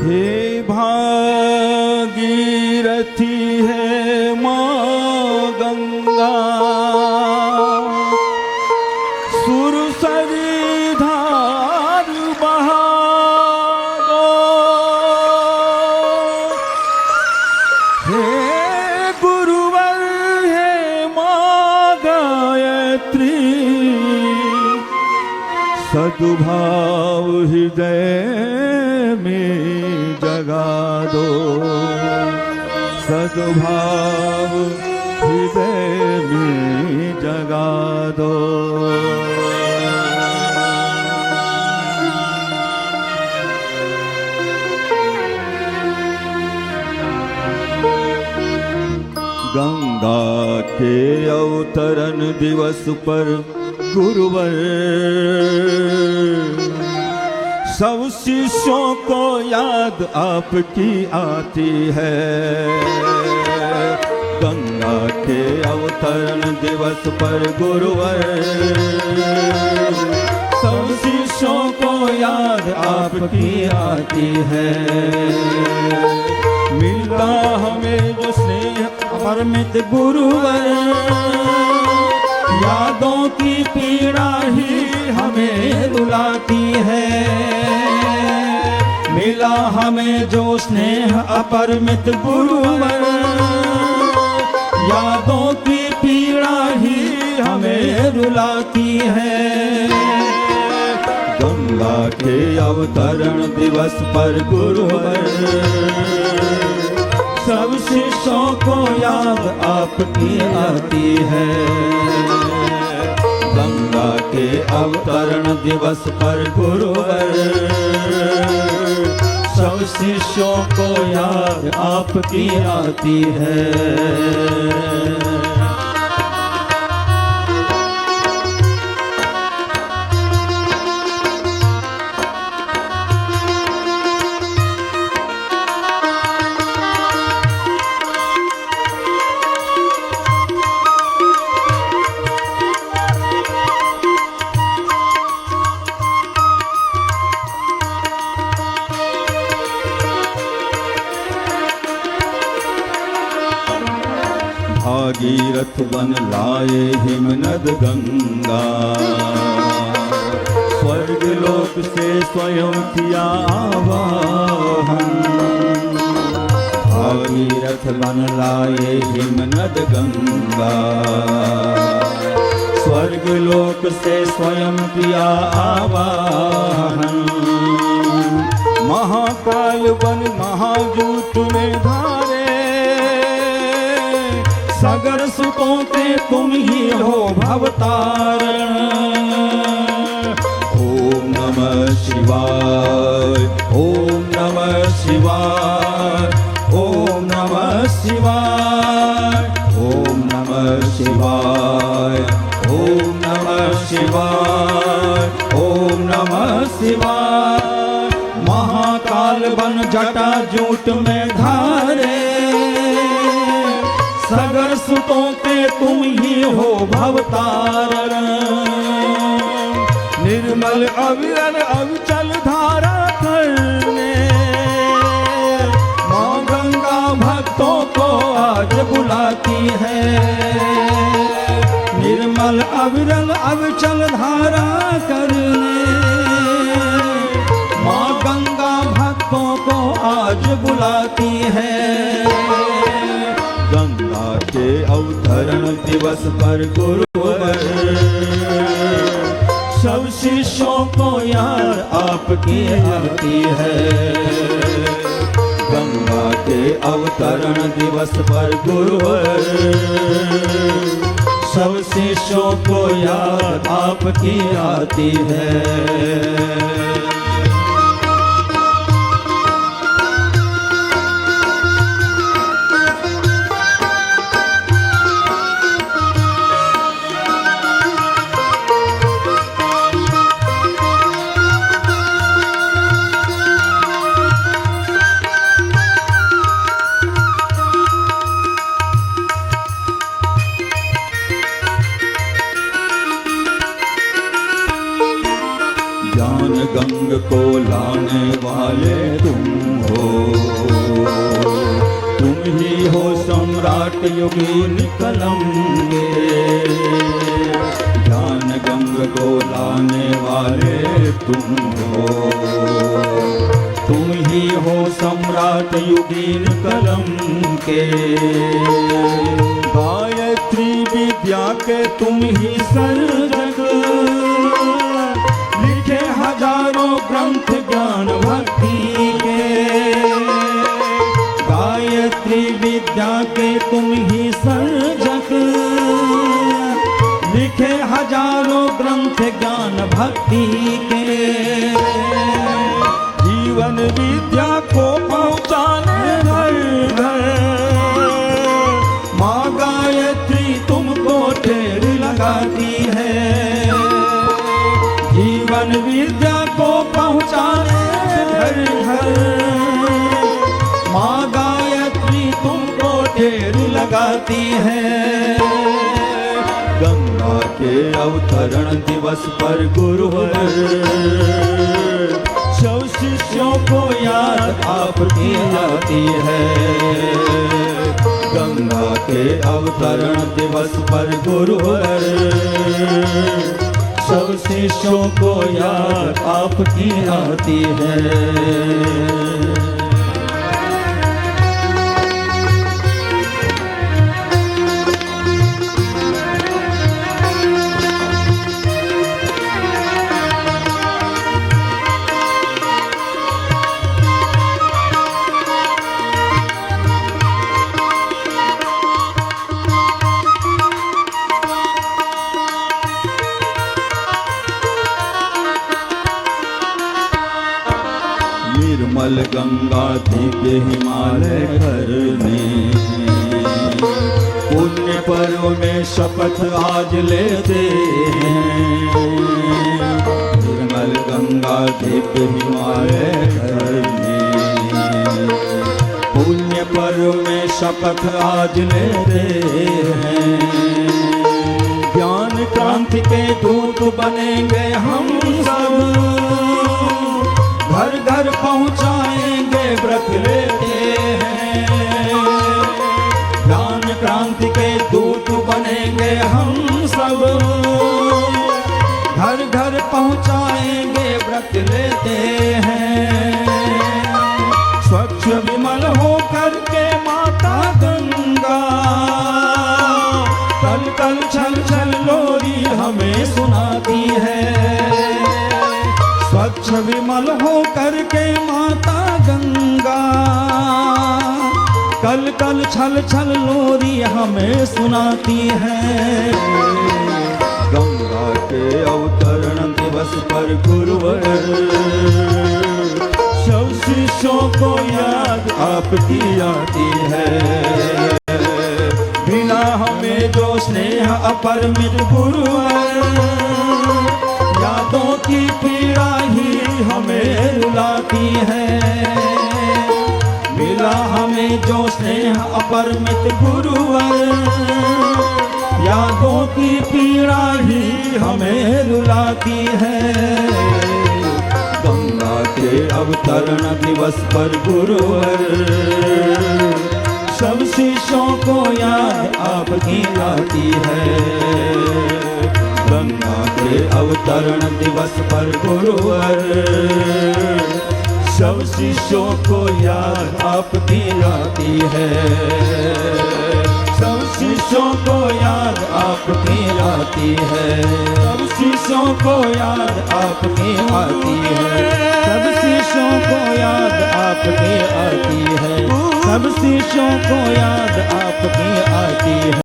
हे भागीरथी है माँ गंगा, सुरसरी धार बहा दो। हे गुरुवर है माँ गायत्री, सद्भाव हृदय में जगा दो। सद्भाव हृदय में जगा दो। गंगा के अवतरण दिवस पर गुरुवर सब शिष्यों को याद आपकी आती है। गंगा के अवतरण दिवस पर गुरुवर सब शिष्यों को याद आपकी आती है। मिलता हमें जो स्नेह अपरमित गुरुवर, यादों की पीड़ा ही हमें रुलाती है। मिला हमें जो स्नेह अपरमित गुरुवर, यादों की पीड़ा ही हमें रुलाती है। गंगा के अवतरण दिवस पर गुरुवर सब शिष्यों को याद आपकी आती है। गंगा के अवतरण दिवस पर गुरुवर सब शिष्यों को याद आपकी आती है। भागीरथ बन लाए हिमनद गंगा, स्वर्ग लोक से स्वयं किया आवाहन। भागीरथ बन लाए हिमनद गंगा, स्वर्ग लोक से स्वयं किया आवाहन। महाकाल बन महाजूट में धारे, सागर सुतों के तुम ही हो भवतारण। ओम नमः शिवाय, ओम नमः शिवाय, ओम नमः शिवाय, ओम नमः शिवाय, ओम नमः शिवाय, ओम नमः शिवाय। महाकाल बन जटा जूट में धारे, सागर सुतों के तुम ही हो भवतारण। निर्मल अविरल अविचल धारा करने, माँ गंगा भक्तों को आज बुलाती है। निर्मल अविरल अविचल धारा करने, माँ गंगा भक्तों को आज बुलाती है। गंगा के अवतरण दिवस पर गुरुवर सब शिष्यों को याद आपकी आती है। गंगा के अवतरण दिवस पर गुरुवर सब शिष्यों को याद आपकी आती है। ज्ञान गंग को लाने वाले तुम हो, तुम ही हो सम्राट योगीन कलम के। ज्ञान गंग को लाने वाले तुम हो, तुम ही हो सम्राट योगीन कलम के। गायत्री विद्या के तुम ही सर्जक, लिखे हजारों ग्रंथ ज्ञान भक्ति के। गायत्री विद्या के तुम ही सर्जक, लिखे हजारों ग्रंथ ज्ञान भक्ति के। जीवन विद्या को पहुँचाने घर घर, माँ गायत्री तुमको ढेर लगाती है। जीवन विद्या को पहुँचाने घर घर, माँ गायत्री तुमको ढेर लगाती है। गंगा के अवतरण दिवस पर गुरुवर, सब शिष्यों को याद आपकी आती है। गंगा के अवतरण दिवस पर गुरुवर, सब शिष्यों को याद आपकी आती है। निर्मल गंगा दिव्य हिमालय करने, पुण्य पर्व में शपथ आज लेते हैं। निर्मल गंगा दिव्य हिमालय करने, पुण्य पर्व में शपथ आज लेते हैं। ज्ञान क्रांति के दूत बनेंगे हम सब, घर घर पहुँचाएंगे व्रत लेते हैं। ज्ञान क्रांति के दूत बनेंगे हम सब, घर घर पहुँचाएंगे व्रत लेते हैं। स्वच्छ विमल हो करके माता गंगा, कल कल छल छल लोरी हमें सुनाती है। स्वच्छ विमल हो करके माता गंगा, कल कल छल छल लोरी हमें सुनाती है। गंगा के अवतरण दिवस पर गुरुवर, सब शिष्यों को याद आपकी आती है। बिना हमें जो स्नेह अपरिमित गुरुवर, यादों की पीड़ा ही हमें रुलाती है। मिला हमें जो स्नेह अपरिमित गुरुवर, यादों की पीड़ा ही हमें रुलाती है। गंगा के अवतरण दिवस पर गुरुवर, सब शिष्यों को याद आपकी आती है। गंगा के अवतरण दिवस पर गुरुवर, सब शिष्यों को याद आपकी आती है। सब शिष्यों को याद आपकी आती है। सब शिष्यों को याद आपकी आती है। सब शिष्यों को याद आपकी आती है। सब शिष्यों को याद आपकी आती है।